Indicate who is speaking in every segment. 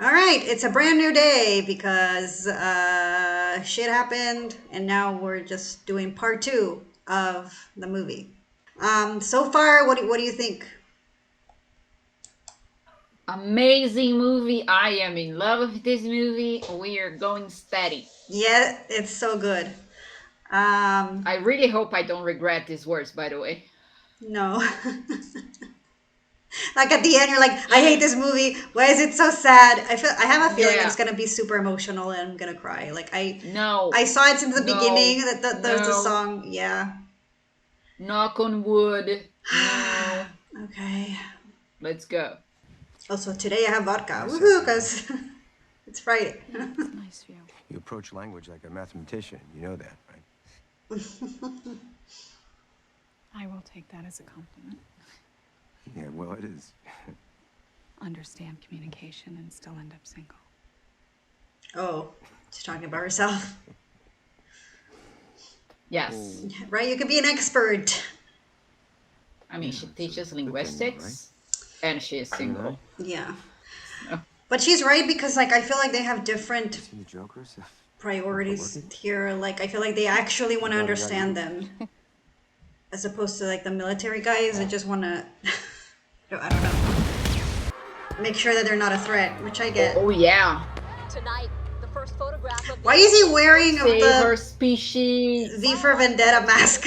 Speaker 1: All right, it's a brand new day because shit happened, and now we're just doing part two of the movie. So far, what do you think?
Speaker 2: Amazing movie. I am in love with this movie. We are going steady.
Speaker 1: Yeah, it's so good. Um,
Speaker 2: I really hope I don't regret these words, by the way.
Speaker 1: no. Like at the end, you're like, I hate this movie. Why is it so sad? I have a feeling that it's
Speaker 2: Yeah.
Speaker 1: gonna be super emotional and I'm gonna cry.
Speaker 2: No.
Speaker 1: I saw it since the beginning
Speaker 2: No.
Speaker 1: that there's the
Speaker 2: No.
Speaker 1: song. Yeah.
Speaker 2: Knock on wood. No.
Speaker 1: Okay.
Speaker 2: Let's go.
Speaker 1: Also, today I have vodka.
Speaker 3: Nice
Speaker 1: Woohoo!
Speaker 3: up there, huh?
Speaker 1: Because it's Friday.
Speaker 4: Yeah, it's a nice view.
Speaker 3: You approach language like a mathematician. You know that, right?
Speaker 4: I will take that as a compliment.
Speaker 3: Yeah, well, it is.
Speaker 4: Understand communication and still end up single.
Speaker 1: Oh, she's talking about herself.
Speaker 2: Yes.
Speaker 1: Right? You could be an expert.
Speaker 2: I mean, she
Speaker 3: it's a
Speaker 2: teaches
Speaker 3: good thing,
Speaker 2: linguistics and she is
Speaker 3: You and I?
Speaker 2: single.
Speaker 1: Yeah.
Speaker 2: Oh,
Speaker 1: But she's right because, like, I feel like they have different
Speaker 3: See the Jokers?
Speaker 1: priorities
Speaker 3: Working?
Speaker 1: here. Like, I feel like they actually want to
Speaker 3: Glad I got
Speaker 1: understand
Speaker 3: you.
Speaker 1: them as opposed to, like, the military guys that just want to, I don't know, make sure that they're not a threat, which I get.
Speaker 2: oh yeah.
Speaker 5: Tonight, the first photograph of
Speaker 1: Why is he wearing
Speaker 2: Save our
Speaker 1: the V
Speaker 2: species.
Speaker 1: for Vendetta mask?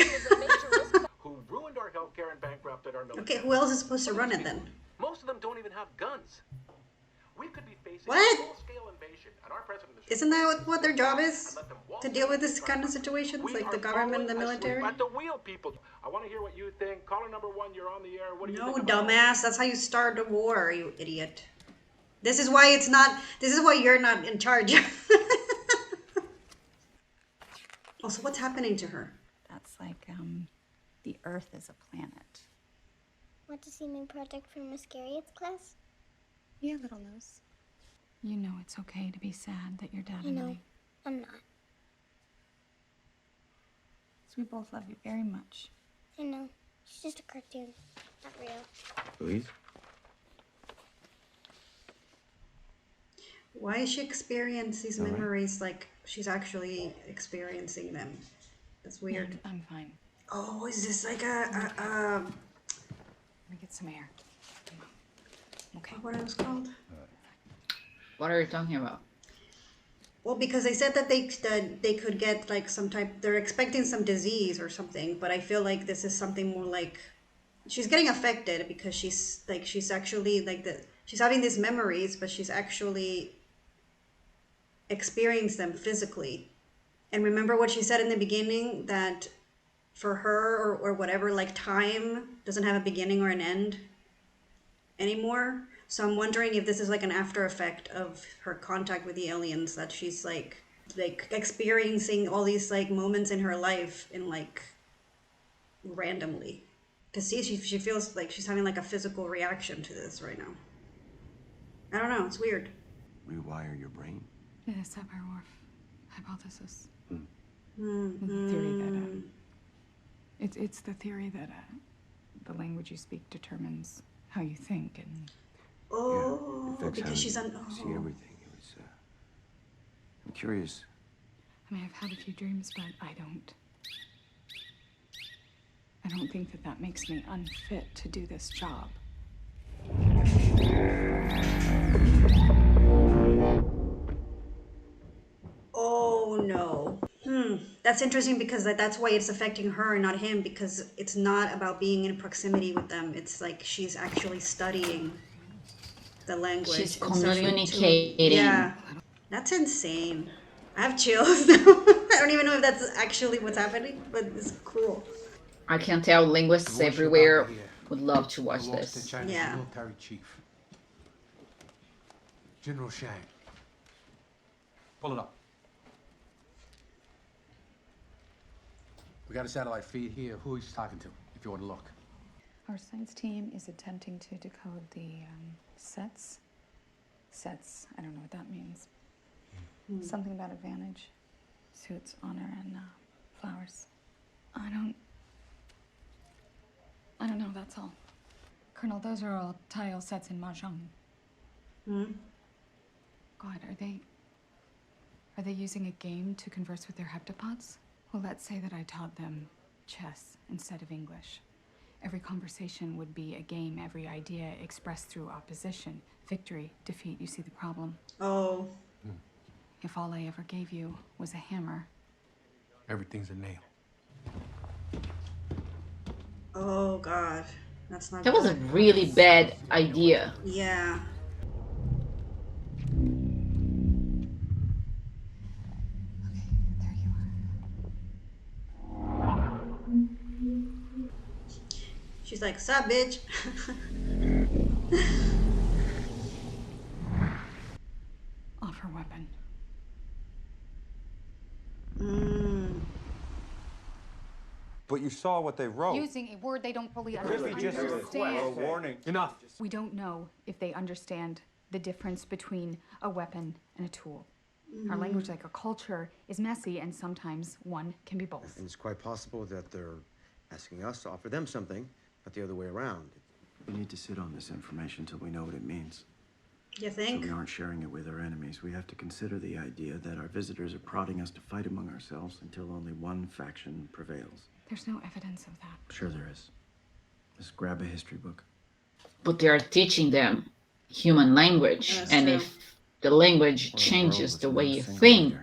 Speaker 6: who ruined our healthcare and bankrupted our military.
Speaker 1: Okay, who else is supposed to run it then?
Speaker 6: Most of them don't even have guns. We could be facing
Speaker 1: What?
Speaker 6: a full-scale invasion, and our president is
Speaker 1: Isn't that what their job
Speaker 6: and
Speaker 1: is?
Speaker 6: let them walk
Speaker 1: To deal with
Speaker 6: in
Speaker 1: this kind of situations,
Speaker 6: We
Speaker 1: like the
Speaker 6: are
Speaker 1: government, the
Speaker 6: falling asleep
Speaker 1: military?
Speaker 6: at the wheel, people. I want to hear what you think. Caller number one, you're on the air. What do you
Speaker 1: No,
Speaker 6: think about
Speaker 1: dumbass. That's how you start a war, you idiot. This is why it's not. This is why you're not in charge. Also, what's happening to her?
Speaker 4: That's like, the Earth is a planet.
Speaker 7: Want to see my project for Miss Garriott's class?
Speaker 4: Yeah, little nose. You know it's okay to be sad that your dad
Speaker 7: I
Speaker 4: and
Speaker 7: know.
Speaker 4: I...
Speaker 7: I'm not.
Speaker 4: So we both love you very much.
Speaker 7: I know. She's just a cartoon. Not real.
Speaker 3: Louise?
Speaker 1: Why is she experiencing these
Speaker 3: All right.
Speaker 1: memories like she's actually experiencing them? That's weird.
Speaker 4: I'm fine.
Speaker 1: Oh, is this like
Speaker 4: Let me get some air. Come on. Okay.
Speaker 1: what it was called?
Speaker 2: What are you talking about?
Speaker 1: Well, because they said that they could get like some type. They're expecting some disease or something, but I feel like this is something more like she's getting affected because she's actually like she's having these memories, but she's actually experiencing them physically. And remember what she said in the beginning that for her or whatever, like time doesn't have a beginning or an end anymore. So I'm wondering if this is like an after effect of her contact with the aliens that she's like experiencing all these like moments in her life in like randomly. Cause see, she feels like she's having like a physical reaction to this right now. I don't know. It's weird.
Speaker 3: Rewire your brain?
Speaker 4: Yes, our hypothesis.
Speaker 1: Mm-hmm.
Speaker 4: The theory that, it's the theory that, the language you speak determines how you think and...
Speaker 1: Oh,
Speaker 3: Yeah. Affects how
Speaker 1: because she's
Speaker 3: you
Speaker 1: on.
Speaker 3: see
Speaker 1: Oh.
Speaker 3: everything. It was, I'm curious.
Speaker 4: I mean, I've had a few dreams, but I don't think that that makes me unfit to do this job.
Speaker 1: Oh no. That's interesting because that's why it's affecting her and not him because it's not about being in proximity with them. It's like she's actually studying the
Speaker 2: She's
Speaker 1: language and starting to
Speaker 2: communicating.
Speaker 1: yeah. That's insane. I have chills now. I don't even know if that's actually what's happening, but it's cool.
Speaker 2: I can tell linguists
Speaker 8: The warship out
Speaker 2: everywhere
Speaker 8: there
Speaker 2: would love to watch
Speaker 8: belongs to
Speaker 2: this.
Speaker 8: China's
Speaker 1: Yeah.
Speaker 8: military chief, General Shang. Pull it up. We got a satellite feed here. Who he's talking to, if you want to look.
Speaker 4: Our science team is attempting to decode the sets. Sets, I don't know what that means. Something about advantage, suits, honor, and flowers. I don't know, that's all. Colonel, those are all tile sets in Mahjong. God, are they using a game to converse with their heptapods? Well, let's say that I taught them chess instead of English. Every conversation would be a game, every idea expressed through opposition, victory, defeat. You see the problem?
Speaker 1: Oh,
Speaker 4: If all I ever gave you was a hammer,
Speaker 8: Everything's a nail.
Speaker 1: oh God, that's not
Speaker 2: That was a
Speaker 1: good.
Speaker 2: really bad idea.
Speaker 1: Yeah.
Speaker 4: okay, there you are.
Speaker 1: She's like, sup, bitch.
Speaker 4: Offer weapon.
Speaker 9: But you saw what they wrote.
Speaker 4: Using a word they don't fully
Speaker 9: Just
Speaker 4: understand.
Speaker 9: a warning.
Speaker 8: Enough.
Speaker 4: We don't know if they understand the difference between a weapon and a tool. Our language, like our culture, is messy, and sometimes one can be both.
Speaker 10: And it's quite possible that they're asking us to offer them something, not the other way around.
Speaker 3: We need to sit on this information till we know what it means.
Speaker 1: You
Speaker 3: So
Speaker 1: think?
Speaker 3: we aren't sharing it with our enemies. We have to consider the idea that our visitors are prodding us to fight among ourselves until only one faction prevails.
Speaker 4: There's no evidence of that.
Speaker 3: Sure there is. Just grab a history book.
Speaker 2: But they are teaching them human language.
Speaker 1: That's
Speaker 2: And
Speaker 1: true.
Speaker 2: if the language
Speaker 3: Or a
Speaker 2: changes
Speaker 3: world
Speaker 2: the
Speaker 3: with
Speaker 2: way
Speaker 3: no
Speaker 2: you
Speaker 3: single
Speaker 2: think,
Speaker 3: leader.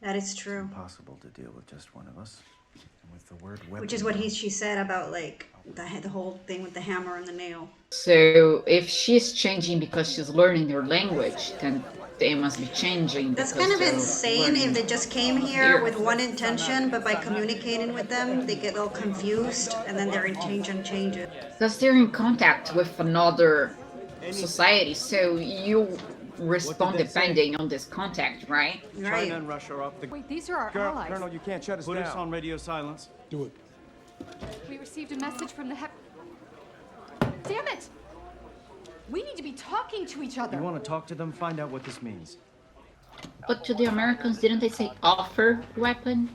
Speaker 1: That is true.
Speaker 3: Impossible to deal with just one of us. And with the word weapon.
Speaker 1: Which is what she said about like the whole thing with the hammer and the nail.
Speaker 2: so if she's changing because she's learning their language, then they must be changing.
Speaker 1: That's
Speaker 2: because
Speaker 1: kind of
Speaker 2: they're
Speaker 1: insane if
Speaker 2: learning
Speaker 1: they just came here
Speaker 2: here.
Speaker 1: with one intention, but by communicating with them, they get all confused and then their intention changes.
Speaker 2: Because they're in contact with another society, so you respond depending on this contact, right?
Speaker 1: Right.
Speaker 11: China and Russia are up. The
Speaker 4: Wait, these are our
Speaker 9: Colonel,
Speaker 4: allies.
Speaker 9: Colonel, you can't shut us
Speaker 11: put
Speaker 9: down.
Speaker 11: us on radio silence.
Speaker 8: Do it.
Speaker 4: We received a message from the Damn it! We need to be talking to each other.
Speaker 11: You want to talk to them? Find out what this means.
Speaker 2: But to the Americans, didn't they say offer weapon?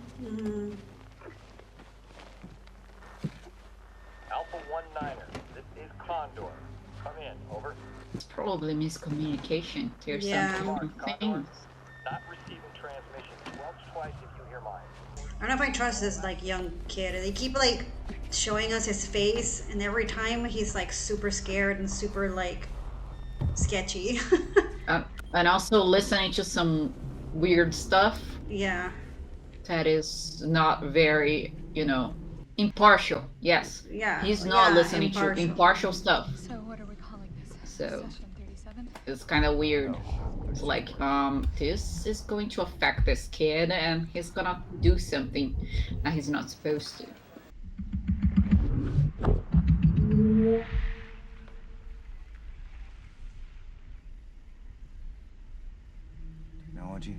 Speaker 6: Alpha 1-9er, this is Condor. Come in, over.
Speaker 2: It's probably miscommunication. There's
Speaker 1: Yeah.
Speaker 2: some different things.
Speaker 6: Not receiving transmission. Squelch twice if you hear mine.
Speaker 1: I don't know if I trust this like young kid. They keep like showing us his face, and every time he's like super scared and super like sketchy.
Speaker 2: And also listening to some weird stuff
Speaker 1: Yeah.
Speaker 2: that is not very, impartial. Yes.
Speaker 1: Yeah.
Speaker 2: He's not
Speaker 1: Yeah,
Speaker 2: listening to impartial stuff.
Speaker 4: So what are we calling this?
Speaker 2: So-
Speaker 4: Session 37?
Speaker 2: It's kind of weird. It's like, this is going to affect this kid and he's gonna do something that he's not supposed to.
Speaker 3: Technology,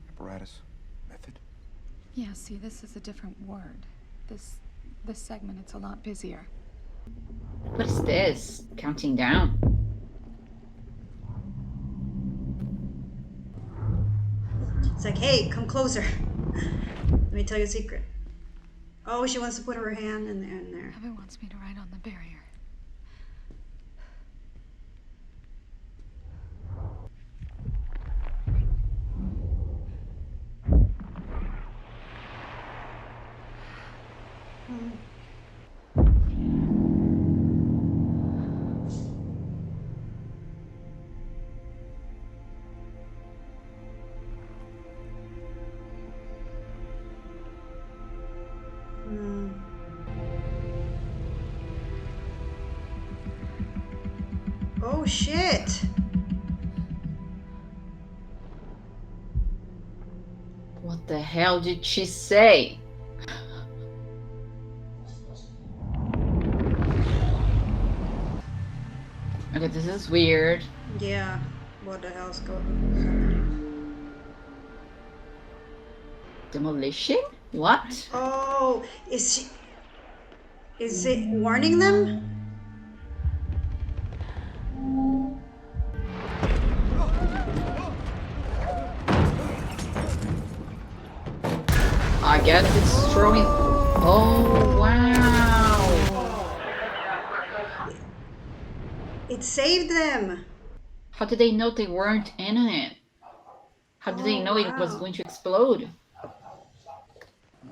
Speaker 3: apparatus, method.
Speaker 4: Yeah, see, this is a different word. This segment, it's a lot busier.
Speaker 2: What is this? Counting down.
Speaker 1: It's like, hey, come closer. Let me tell you a secret. Oh, she wants to put her hand in there.
Speaker 4: Heaven wants me to write on the barrier.
Speaker 1: Oh shit!
Speaker 2: What the hell did she say? Okay, this is weird.
Speaker 1: Yeah. What the hell's going?
Speaker 2: Demolition? What?
Speaker 1: Oh, is it warning them?
Speaker 2: I guess it's throwing. Oh, wow.
Speaker 1: It saved them.
Speaker 2: How did they know they weren't in it? How did they know it was
Speaker 1: wow.
Speaker 2: going to explode?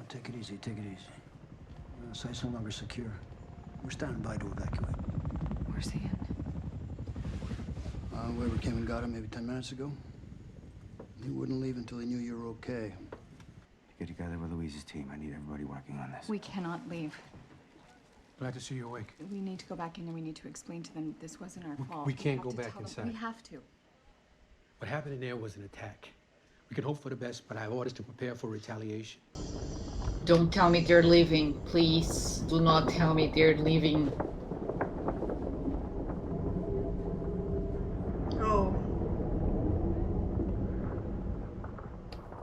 Speaker 12: Take it easy, take it easy. Site's no longer secure. We're standing by to evacuate.
Speaker 4: Where's he in?
Speaker 12: Whoever came and got him maybe 10 minutes ago. He wouldn't leave until he knew you were okay.
Speaker 3: Get together with Louise's team. I need everybody working on this.
Speaker 4: We cannot leave.
Speaker 8: Glad to see you awake.
Speaker 4: We need to go back in and we need to explain to them this wasn't our fault.
Speaker 8: We can't
Speaker 4: have
Speaker 8: go
Speaker 4: to
Speaker 8: back
Speaker 4: tell them-
Speaker 8: inside.
Speaker 4: We have to.
Speaker 8: What happened in there was an attack. We can hope for the best, but I have orders to prepare for retaliation.
Speaker 2: Don't tell me they're leaving. Please do not tell me they're leaving.
Speaker 1: Oh.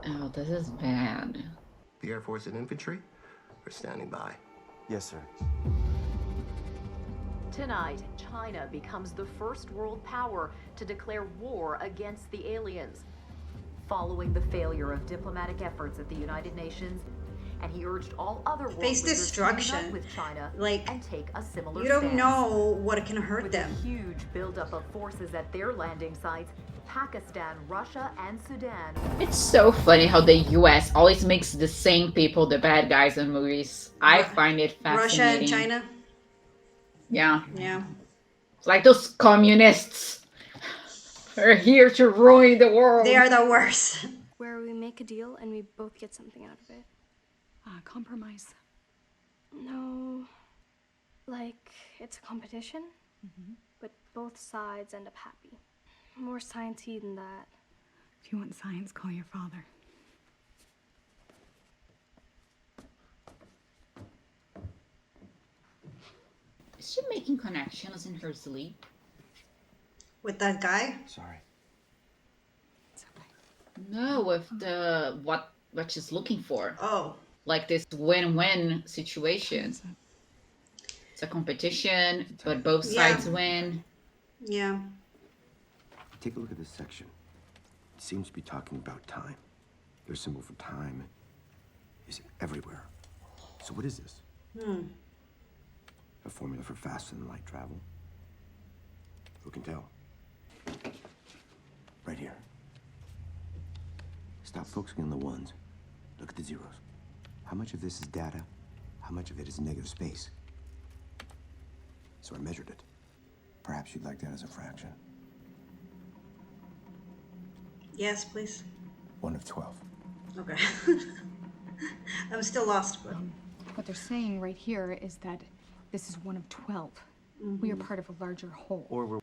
Speaker 2: Oh, this is bad.
Speaker 13: The Air Force and infantry are standing by.
Speaker 3: Yes, sir.
Speaker 5: Tonight, China becomes the first world power to declare war against the aliens, following the failure of diplomatic efforts at the United Nations, and he urged all other world
Speaker 1: Face
Speaker 5: leaders to unite
Speaker 1: destruction.
Speaker 5: with China
Speaker 1: Like,
Speaker 5: and take a similar
Speaker 1: you don't
Speaker 5: stance.
Speaker 1: know what can hurt
Speaker 5: With
Speaker 1: them.
Speaker 5: a huge buildup of forces at their landing sites, Pakistan, Russia, and Sudan.
Speaker 2: It's so funny how the US always makes the same people the bad guys in movies. I find it fascinating.
Speaker 1: Russia and China?
Speaker 2: Yeah.
Speaker 1: Yeah.
Speaker 2: It's like those communists are here to ruin the world.
Speaker 1: They are the worst.
Speaker 7: Where we make a deal and we both get something out of it.
Speaker 4: Compromise.
Speaker 7: No, like it's a competition, but both sides end up happy. More science-y than that.
Speaker 4: If you want science, call your father.
Speaker 2: Is she making connections in her sleep?
Speaker 1: With that guy?
Speaker 3: Sorry.
Speaker 4: It's okay.
Speaker 2: No, with the what she's looking for.
Speaker 1: Oh.
Speaker 2: Like this win-win situation. It's a competition, but both sides win.
Speaker 1: Yeah.
Speaker 3: Take a look at this section. It seems to be talking about time. Your symbol for time is everywhere. So what is this? A formula for faster than light travel? Who can tell? Right here. Stop focusing on the ones. Look at the zeros. How much of this is data? How much of it is negative space? So I measured it. Perhaps you'd like that as a fraction.
Speaker 1: Yes, please.
Speaker 3: 1 of 12.
Speaker 1: Okay. I'm still lost, but...
Speaker 4: What they're saying right here is that this is 1 of 12. We are part of a larger whole.
Speaker 3: Or we're...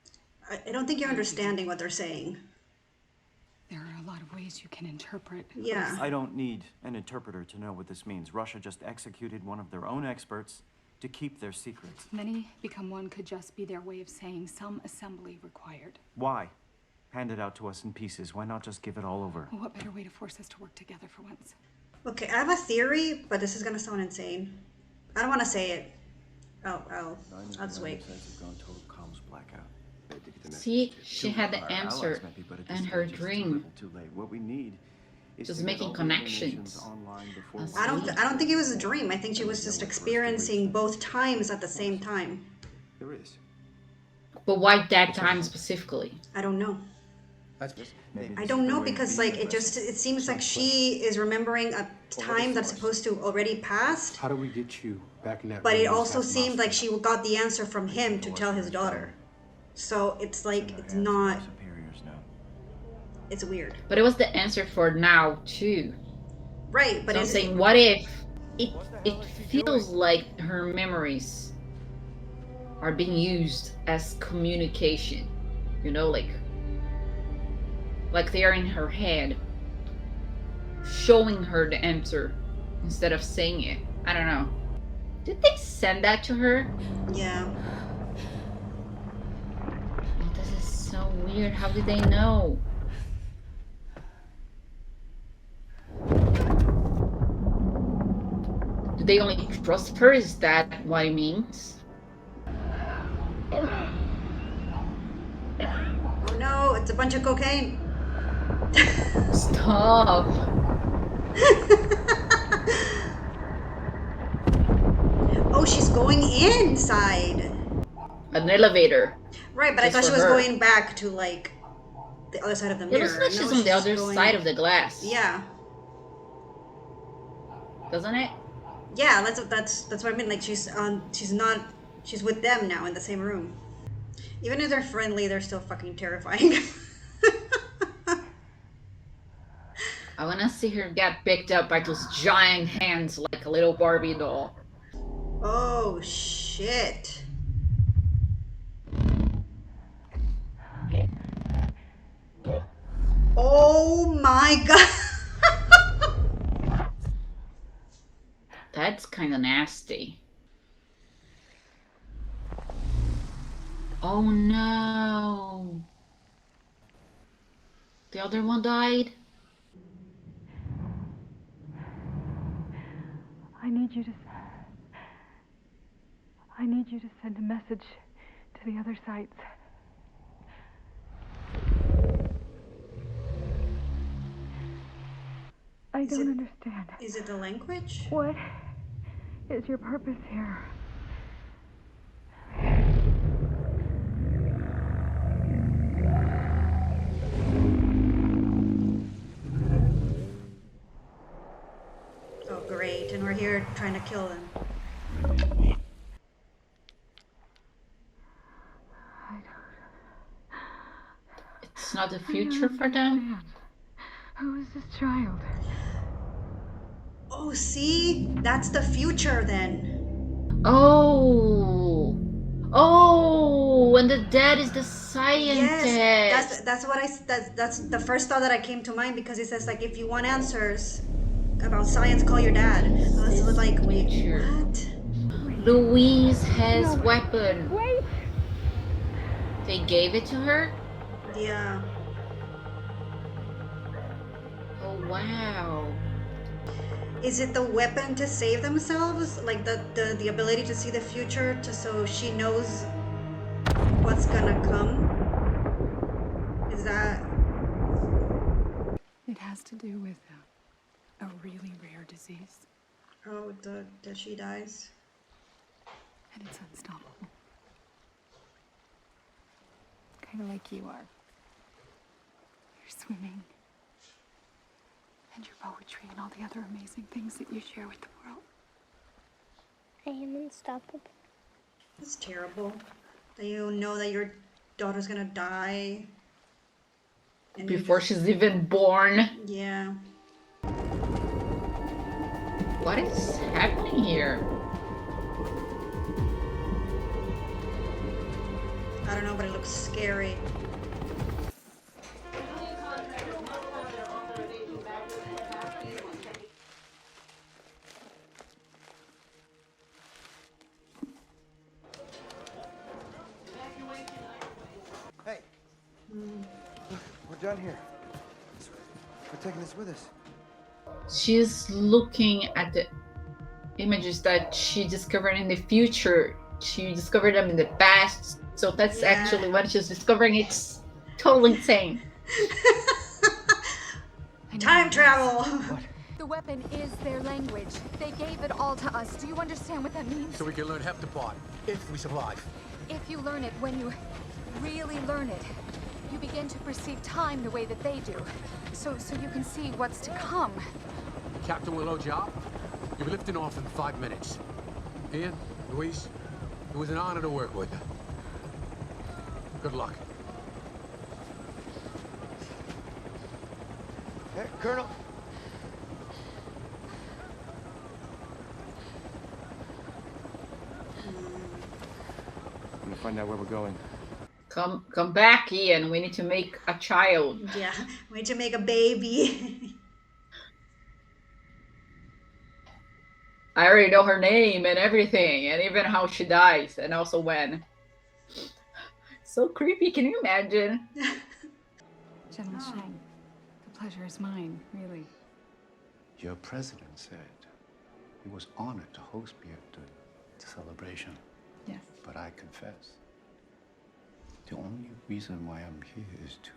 Speaker 1: I don't think you're understanding what they're saying.
Speaker 4: There are a lot of ways you can interpret.
Speaker 1: Yeah.
Speaker 11: I don't need an interpreter to know what this means. Russia just executed one of their own experts to keep their secrets.
Speaker 4: Many become one could just be their way of saying some assembly required.
Speaker 11: Why? Hand it out to us in pieces. Why not just give it all over?
Speaker 4: What better way to force us to work together for once?
Speaker 1: Okay, I have a theory, but this is gonna sound insane. I don't want to say it. I'll just wait.
Speaker 2: See, she had the answer in her dream.
Speaker 3: Too late. What we need is
Speaker 2: Just
Speaker 3: to get
Speaker 2: making
Speaker 3: all the other
Speaker 2: connections.
Speaker 3: nations online before
Speaker 2: That's
Speaker 3: we-
Speaker 1: I don't think it was a dream. I think she was just experiencing both times at the same time.
Speaker 3: There is.
Speaker 2: But why that time specifically?
Speaker 1: I don't know. I don't know because like it seems like she is remembering a time that's supposed to already passed,
Speaker 8: How do we get you back in that
Speaker 1: but
Speaker 8: room
Speaker 1: it
Speaker 8: with
Speaker 1: also
Speaker 8: that
Speaker 1: seemed
Speaker 8: mouse?
Speaker 1: like she got the answer from him to tell his daughter. So it's like it's not.
Speaker 3: Superiors now.
Speaker 1: It's weird.
Speaker 2: But it was the answer for now too.
Speaker 1: Right, but
Speaker 2: So I'm
Speaker 1: it's
Speaker 2: saying, what if it feels like her memories are being used as communication? You know, like they are in her head, showing her the answer instead of saying it. I don't know. Did they send that to her?
Speaker 1: Yeah.
Speaker 2: Oh, this is so weird. How did they know? Do they only trust her? Is that what it means?
Speaker 1: Oh no, it's a bunch of cocaine.
Speaker 2: Stop.
Speaker 1: Oh, she's going inside.
Speaker 2: An elevator.
Speaker 1: Right, but I
Speaker 2: Just
Speaker 1: thought she
Speaker 2: for
Speaker 1: was
Speaker 2: her.
Speaker 1: going back to like the other side of the
Speaker 2: It
Speaker 1: mirror.
Speaker 2: looks like
Speaker 1: No,
Speaker 2: she's on the other
Speaker 1: going...
Speaker 2: side of the glass.
Speaker 1: Yeah.
Speaker 2: Doesn't it?
Speaker 1: Yeah, that's what I mean. Like she's with them now in the same room. Even if they're friendly, they're still fucking terrifying.
Speaker 2: I wanna see her get picked up by those giant hands like a little Barbie doll.
Speaker 1: Oh shit. Oh my god.
Speaker 2: That's kind of nasty. Oh no. The other one died?
Speaker 14: I need you to send a message to the other sites. I don't understand.
Speaker 1: Is it the language?
Speaker 14: What is your purpose here?
Speaker 1: Oh great, and we're here trying to kill them.
Speaker 2: It's not the future for them?
Speaker 14: Who is this child?
Speaker 1: Oh, see? That's the future then.
Speaker 2: Oh. Oh, and the dad is the scientist.
Speaker 1: Yes, that's what that's the first thought that came to mind, because it says like if you want answers about science, call your dad. I was like, wait, what?
Speaker 2: Louise has weapon.
Speaker 14: Wait.
Speaker 2: They gave it to her?
Speaker 1: Yeah.
Speaker 2: Oh wow.
Speaker 1: Is it the weapon to save themselves? Like the ability to see the future so she knows what's gonna come? Is that...
Speaker 4: It has to do with a really rare disease.
Speaker 1: Oh, that she dies?
Speaker 4: And it's unstoppable. Kind of like you are. Your swimming. And your poetry and all the other amazing things that you share with the world.
Speaker 7: I am unstoppable.
Speaker 1: It's terrible. That you know that your daughter's gonna die. And
Speaker 2: Before she's even born.
Speaker 1: Yeah.
Speaker 2: What is happening here?
Speaker 1: I don't know, but it looks scary.
Speaker 10: Hey. We're done here. We're taking this with us.
Speaker 2: She's looking at the images that she discovered in the future. She discovered them in the past. So that's actually what she's discovering. It's totally insane.
Speaker 1: Time travel!
Speaker 15: The weapon is their language. They gave it all to us. Do you understand what that means?
Speaker 8: So we can learn Heptapod, if we survive.
Speaker 15: If you learn it, when you really learn it, you begin to perceive time the way that they do. So you can see what's to come.
Speaker 8: Captain will load you up. You'll be lifting off in 5 minutes. Ian, Louise, it was an honor to work with you. Good luck.
Speaker 10: Hey, Colonel. I'm gonna find out where we're going.
Speaker 2: Come back, Ian. We need to make a child.
Speaker 1: Yeah, we need to make a baby.
Speaker 2: I already know her name and everything, and even how she dies, and also when. So creepy, can you imagine?
Speaker 4: General Shang, the pleasure is mine, really.
Speaker 12: Your president said he was honored to host me at the celebration.
Speaker 4: Yes.
Speaker 12: But I confess, the only reason why I'm here is to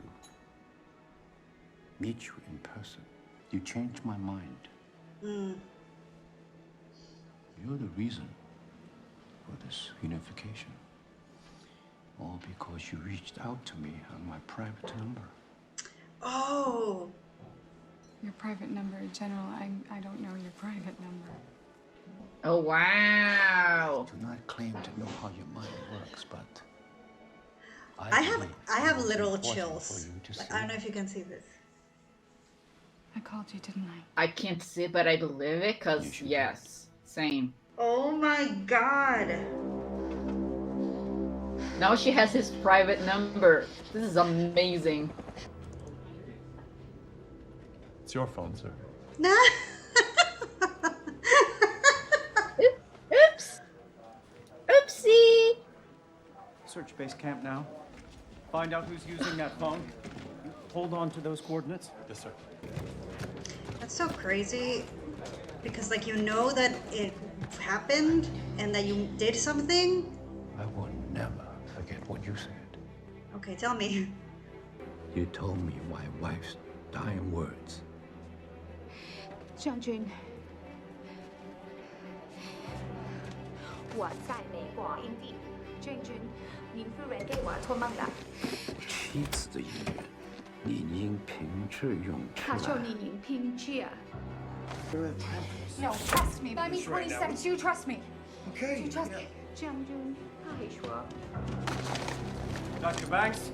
Speaker 12: meet you in person. You changed my mind. You're the reason for this unification. All because you reached out to me on my private number.
Speaker 1: Oh.
Speaker 4: Your private number, General, I don't know your private number.
Speaker 2: Oh, wow.
Speaker 12: Do not claim to know how your mind works, but
Speaker 1: I have
Speaker 12: believe it is
Speaker 1: little
Speaker 12: important
Speaker 1: chills.
Speaker 12: for you to
Speaker 1: Like,
Speaker 12: see.
Speaker 1: I don't know if you can see this.
Speaker 4: I called you, didn't I?
Speaker 2: I can't see it, but I believe it, because, yes, same.
Speaker 1: Oh my god.
Speaker 2: Now she has his private number. This is amazing.
Speaker 16: It's your phone, sir.
Speaker 1: No.
Speaker 2: Oops. Oopsie.
Speaker 11: Search base camp now. Find out who's using that phone. Hold on to those coordinates.
Speaker 16: Yes, sir.
Speaker 1: That's so crazy. Because, like, you know that it happened and that you did something.
Speaker 12: I will never forget what you said.
Speaker 1: Okay, tell me.
Speaker 12: You told me my wife's dying words.
Speaker 15: 将军，我在美国营地。将军，您夫人给我托梦的，
Speaker 12: 妻子的遗言，你应凭智用出
Speaker 15: 他说
Speaker 12: 来。
Speaker 15: 你应凭智。No, trust me. Buy me 20 cents. You trust me.
Speaker 10: Okay.
Speaker 15: You trust me. 将军，他会说。
Speaker 11: Dr. Banks,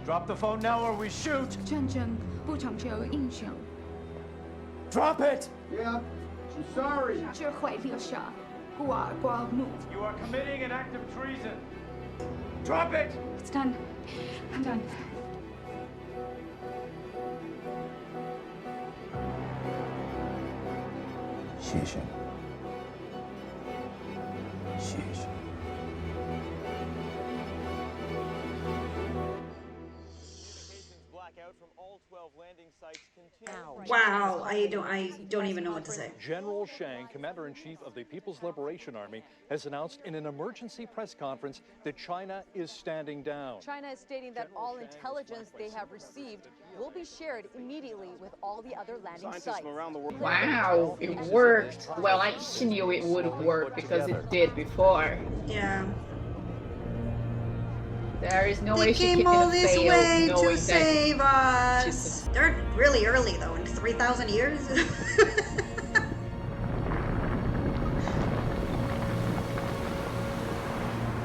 Speaker 11: drop the phone now or we shoot.
Speaker 15: 战争不成就英雄，
Speaker 11: Drop it!
Speaker 10: Yeah, I'm sorry.
Speaker 15: 只会留下刮目。
Speaker 11: You are committing an act of treason. Drop it!
Speaker 15: It's done. I'm done.
Speaker 12: 谢谢你，谢谢。
Speaker 1: Wow, I don't even know what to say.
Speaker 17: General Shang, Commander-in-Chief of the People's Liberation Army, has announced in an emergency press conference that China is standing down.
Speaker 18: China is stating that all intelligence they have received will be shared immediately with all the other landing sites.
Speaker 2: Wow, it worked. Well, she knew it would work because it did before.
Speaker 1: Yeah.
Speaker 2: There is no
Speaker 1: They
Speaker 2: way she
Speaker 1: came
Speaker 2: can
Speaker 1: all this
Speaker 2: fail
Speaker 1: way
Speaker 2: knowing
Speaker 1: to
Speaker 2: that
Speaker 1: save us. They're really early though, in 3,000 years.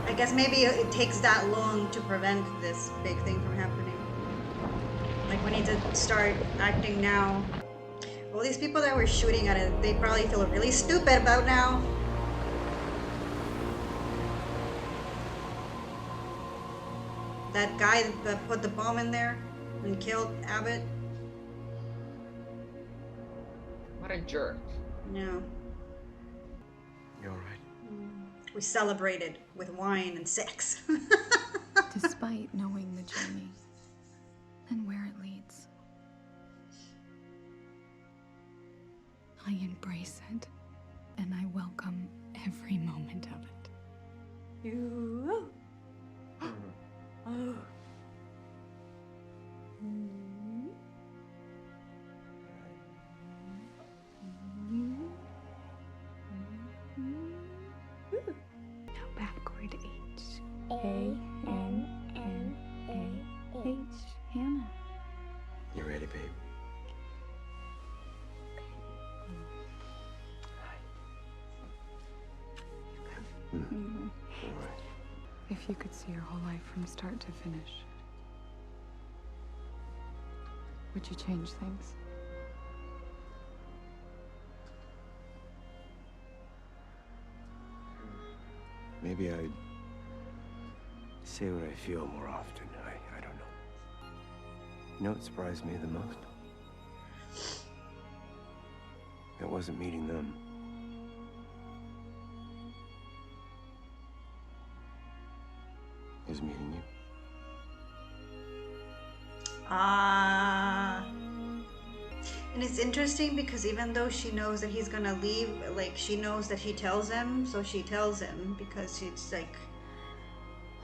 Speaker 1: I guess maybe it takes that long to prevent this big thing from happening. Like we need to start acting now. All these people that were shooting at it, they probably feel really stupid about now. That guy that put the bomb in there and killed Abbott.
Speaker 2: What a jerk.
Speaker 1: No.
Speaker 3: You alright?
Speaker 1: We celebrated with wine and sex.
Speaker 4: Despite knowing the journey and where it leads, I embrace it and I welcome every moment of it.
Speaker 15: You. Oh.
Speaker 4: Now backward H. A-N-N-A-H. Hannah.
Speaker 3: You ready, babe?
Speaker 4: Mhm. If you could see your whole life from start to finish, would you change things?
Speaker 3: Maybe I'd say what I feel more often. I don't know. You know what surprised me the most? It wasn't meeting them. It was meeting you.
Speaker 1: Ah. And it's interesting because even though she knows that he's gonna leave, like she knows that he tells him, so she tells him because it's like,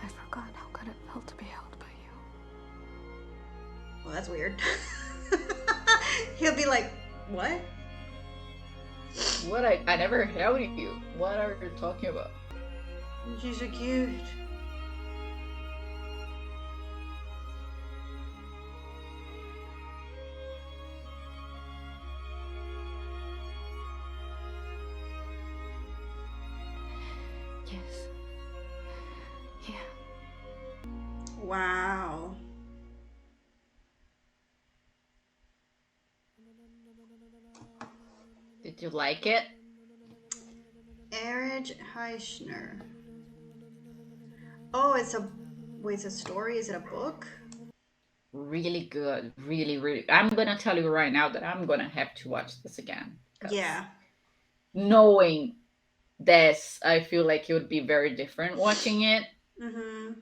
Speaker 4: I forgot how good it felt to be held by you.
Speaker 1: well, that's weird. He'll be like, what?
Speaker 2: What? I never held you. What are you talking about?
Speaker 1: She's so cute. Wow.
Speaker 2: Did you like it?
Speaker 1: Erich Heischner. Oh, it's a wait, it's a story? Is it a book?
Speaker 2: Really good. Really, really. I'm gonna tell you right now that I'm gonna have to watch this again because
Speaker 1: Yeah.
Speaker 2: knowing this, I feel like it would be very different watching it.
Speaker 1: Mm-hmm.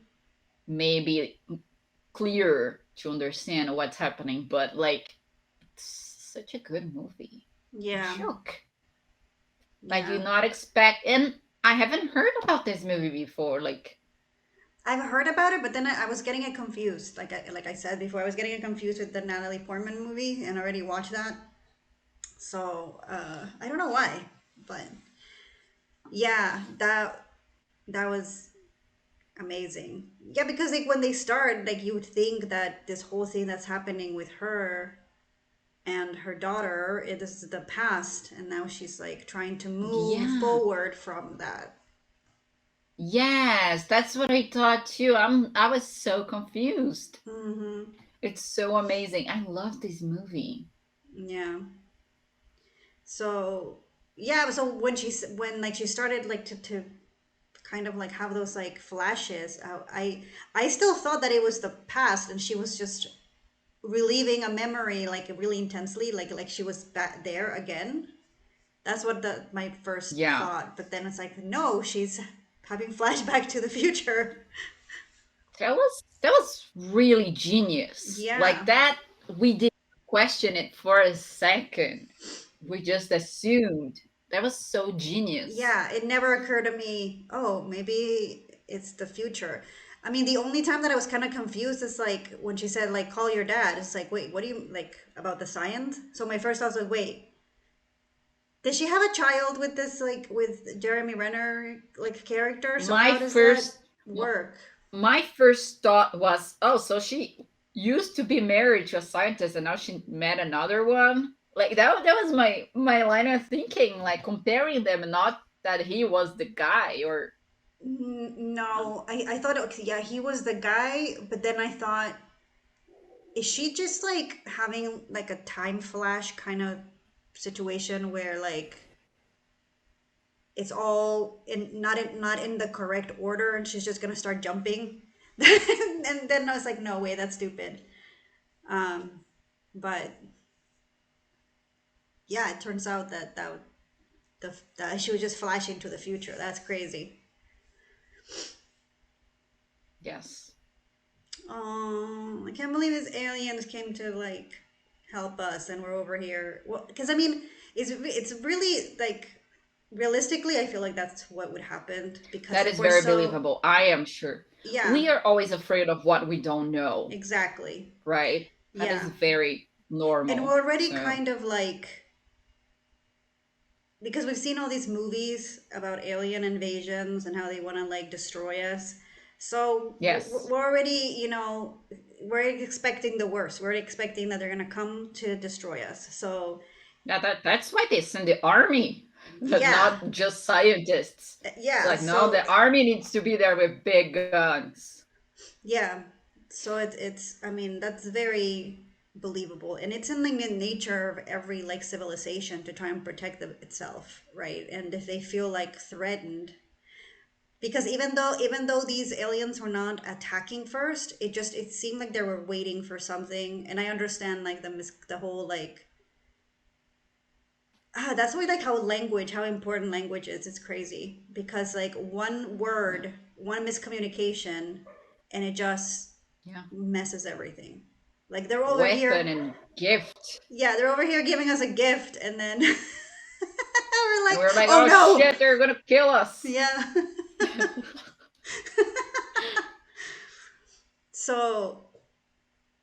Speaker 2: Maybe clearer to understand what's happening, but like it's such a good movie. I'm
Speaker 1: Yeah.
Speaker 2: shook. Like you
Speaker 1: Yeah.
Speaker 2: not expect, and I haven't heard about this movie before. Like
Speaker 1: I've heard about it, but then I was getting it confused. Like I said before, I was getting it confused with the Natalie Portman movie, and I already watched that. So I don't know why, but yeah, that was amazing. Yeah, because like when they start, like you would think that this whole thing that's happening with her and her daughter, this is the past, and now she's like trying to move
Speaker 2: yeah,
Speaker 1: forward from that.
Speaker 2: yes, that's what I thought too. I was so confused.
Speaker 1: Hmm.
Speaker 2: It's so amazing. I love this movie.
Speaker 1: Yeah. So yeah, so when like she started like to kind of like have those like flashes, I still thought that it was the past and she was just reliving a memory like really intensely, like she was back there again. That's what the my first
Speaker 2: Yeah,
Speaker 1: thought. But then it's like no, she's having flashback to the future.
Speaker 2: that was really genius. Like
Speaker 1: Yeah.
Speaker 2: that, we didn't question it for a second. We just assumed. That was so genius.
Speaker 1: Yeah, it never occurred to me, oh, maybe it's the future. I mean, the only time that I was kind of confused is like when she said like call your dad. It's like, wait, what do you like about the science? So my first thought was like, wait, did she have a child with this like with Jeremy Renner like character? So
Speaker 2: My
Speaker 1: how does that
Speaker 2: first
Speaker 1: work?
Speaker 2: my first thought was, oh, so she used to be married to a scientist and now she met another one. Like that was my line of thinking, like comparing them, not that he was the guy or
Speaker 1: No, I thought okay, yeah, he was the guy, but then I thought, is she just like having like a time flash kind of situation where like it's all in not in the correct order and she's just gonna start jumping? And then I was like, no way, that's stupid. Um, but yeah, it turns out that she was just flashing to the future. That's crazy.
Speaker 2: yes.
Speaker 1: I can't believe these aliens came to like help us, and we're over here. Well, because I mean, it's really like realistically, I feel like that's what would happen because
Speaker 2: That
Speaker 1: like
Speaker 2: is
Speaker 1: we're
Speaker 2: very
Speaker 1: so
Speaker 2: believable. I am sure.
Speaker 1: yeah,
Speaker 2: We are always afraid of what we don't know,
Speaker 1: exactly.
Speaker 2: right? That is
Speaker 1: Yeah.
Speaker 2: very
Speaker 1: And
Speaker 2: normal.
Speaker 1: we're already
Speaker 2: So,
Speaker 1: kind of like because we've seen all these movies about alien invasions and how they want to like destroy us. So
Speaker 2: yes.
Speaker 1: we're already, we're expecting the worst. We're expecting that they're going to come to destroy us. So
Speaker 2: Yeah, that's why they send the army,
Speaker 1: yeah,
Speaker 2: not just scientists. It's
Speaker 1: yeah.
Speaker 2: like, no,
Speaker 1: So
Speaker 2: the army needs to be there with big guns.
Speaker 1: yeah, so it's I mean that's very believable, and it's in like the nature of every like civilization to try and protect itself, right? And if they feel like threatened, because even though these aliens were not attacking first, it seemed like they were waiting for something. And I understand like the whole like that's why like how important language is. It's crazy because like one
Speaker 2: Yeah.
Speaker 1: word, one miscommunication, and it just
Speaker 2: Yeah.
Speaker 1: messes everything. Like they're over
Speaker 2: Weapon
Speaker 1: here,
Speaker 2: and gift.
Speaker 1: yeah, they're over here giving us a gift, and then we're
Speaker 2: And
Speaker 1: like,
Speaker 2: we're like,
Speaker 1: oh
Speaker 2: oh
Speaker 1: no,
Speaker 2: shit, they're gonna kill us.
Speaker 1: yeah. So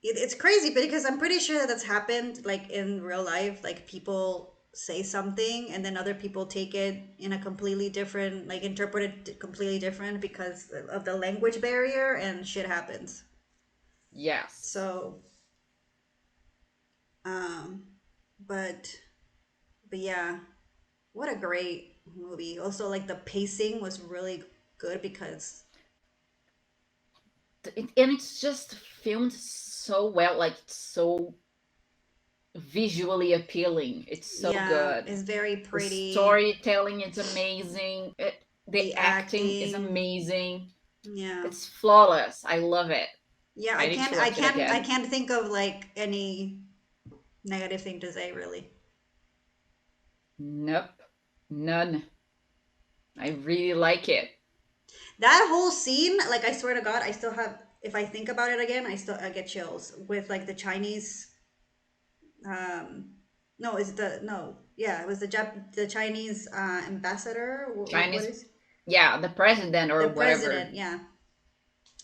Speaker 1: it's crazy because I'm pretty sure that that's happened like in real life. Like people say something and then other people take it in a completely different, like interpret it completely different because of the language barrier and shit happens.
Speaker 2: Yes.
Speaker 1: So, um, but yeah, what a great movie. Also, like the pacing was really good because
Speaker 2: and it's just filmed so well, like it's so visually appealing. It's so
Speaker 1: Yeah,
Speaker 2: good.
Speaker 1: it's very
Speaker 2: The
Speaker 1: pretty.
Speaker 2: storytelling is amazing. The
Speaker 1: The
Speaker 2: acting is
Speaker 1: acting.
Speaker 2: amazing.
Speaker 1: Yeah.
Speaker 2: It's flawless. I love it.
Speaker 1: Yeah,
Speaker 2: I need to watch it
Speaker 1: I
Speaker 2: again.
Speaker 1: can't think of like any negative thing to say really.
Speaker 2: Nope. None. I really like it.
Speaker 1: That whole scene, like I swear to God, I still have. If I think about it again, I get chills with like the Chinese. No, is the no? Yeah, it was the Chinese ambassador. What
Speaker 2: Chinese,
Speaker 1: is
Speaker 2: yeah, the president
Speaker 1: the
Speaker 2: or whatever.
Speaker 1: president? Yeah,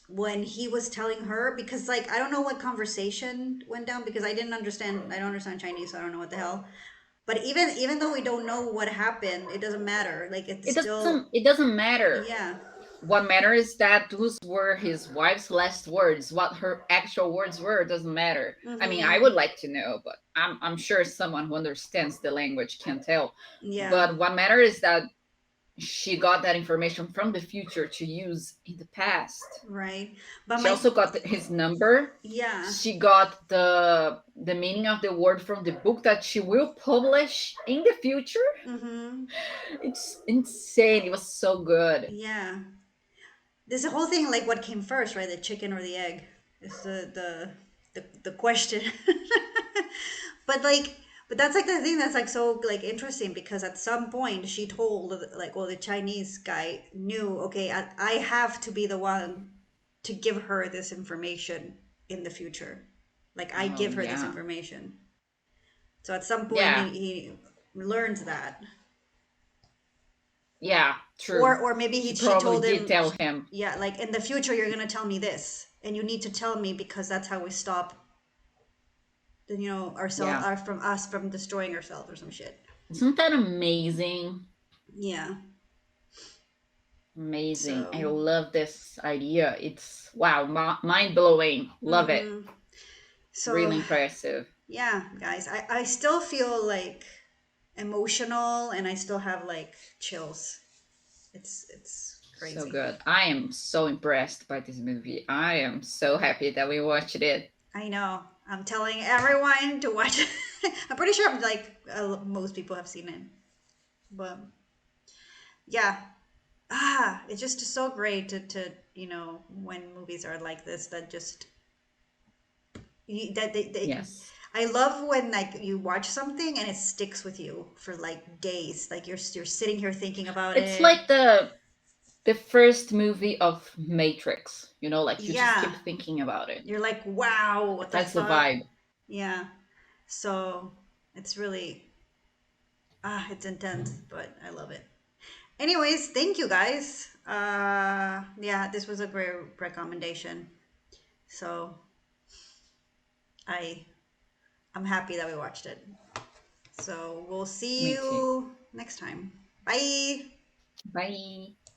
Speaker 1: when he was telling her because like I don't know what conversation went down because I don't understand Chinese, so I don't know what the hell. But even though we don't know what happened, it doesn't matter. Like it's still
Speaker 2: It doesn't matter.
Speaker 1: yeah.
Speaker 2: What matters is that those were his wife's last words. What her actual words were doesn't matter. I mean, I
Speaker 1: Mm-hmm.
Speaker 2: would like to know, but I'm sure someone who understands the language can tell.
Speaker 1: Yeah.
Speaker 2: But what matters is that she got that information from the future to use in the past.
Speaker 1: Right. But
Speaker 2: She
Speaker 1: my
Speaker 2: also got his number.
Speaker 1: yeah.
Speaker 2: She got the meaning of the word from the book that she will publish in the future.
Speaker 1: Mm-hmm.
Speaker 2: It's insane. It was so good.
Speaker 1: Yeah. There's a whole thing like what came first, right? The chicken or the egg? Is the question. But like but that's like the thing that's like so like interesting because at some point she told like well the Chinese guy knew okay I have to be the one to give her this information in the future. Like I
Speaker 2: Oh
Speaker 1: give her this
Speaker 2: yeah.
Speaker 1: information. So at some point
Speaker 2: Yeah.
Speaker 1: he learns that.
Speaker 2: Yeah, true.
Speaker 1: Or maybe
Speaker 2: She
Speaker 1: she
Speaker 2: probably
Speaker 1: told
Speaker 2: did
Speaker 1: him
Speaker 2: tell him.
Speaker 1: yeah like in the future you're gonna tell me this and you need to tell me because that's how we stop ourselves
Speaker 2: Yeah.
Speaker 1: our from us from destroying ourselves or some shit.
Speaker 2: Isn't that amazing?
Speaker 1: Yeah.
Speaker 2: Amazing. I
Speaker 1: So
Speaker 2: love this idea. It's wow, mind blowing. Love it.
Speaker 1: mhm. So
Speaker 2: Really impressive.
Speaker 1: yeah guys I still feel like emotional and I still have like chills. It's
Speaker 2: So
Speaker 1: crazy.
Speaker 2: good. I am so impressed by this movie. I am so happy that we watched it.
Speaker 1: I know. I'm telling everyone to watch it. I'm pretty sure like most people have seen it. But yeah. It's just so great to when movies are like this that just that they
Speaker 2: Yes.
Speaker 1: I love when like you watch something and it sticks with you for like days. Like you're sitting here thinking about
Speaker 2: It's
Speaker 1: it.
Speaker 2: like the first movie of Matrix, like you just keep
Speaker 1: Yeah.
Speaker 2: thinking about it.
Speaker 1: You're like, wow, what the
Speaker 2: That's the
Speaker 1: fuck?
Speaker 2: vibe.
Speaker 1: Yeah. So it's really it's intense, but I love it. Anyways, thank you guys. Yeah, this was a great recommendation. So I I'm happy that we watched it. So we'll see
Speaker 2: Me too.
Speaker 1: you next time. Bye.
Speaker 2: Bye.